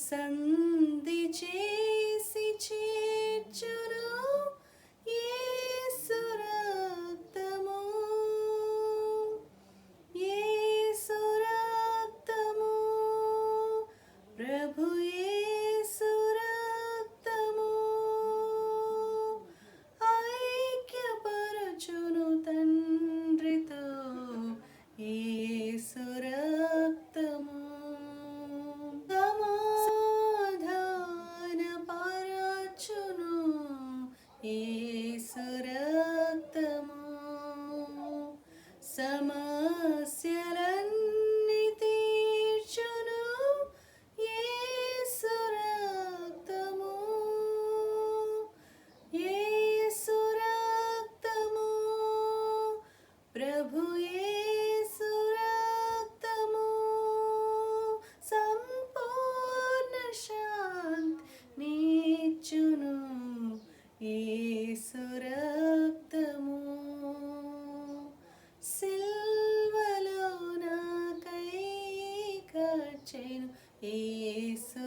సంధి చేసి చేర్చును యేసు రక్తము, యేసు రక్తము, ప్రభు యేసు రక్తము ఐక్యపరచును తండ్రితో, యేసు రక్తము సమాధానపరచును, యేసు రక్తము సమస్యలన్నీ తీర్చును, యేసు రక్తము, యేసు రక్తము, ప్రభు యేసు రక్తము సంపూర్ణ శాంతి నీచును, యేసు రక్తము సిల్వలో నాకై కార్చెను, యేసు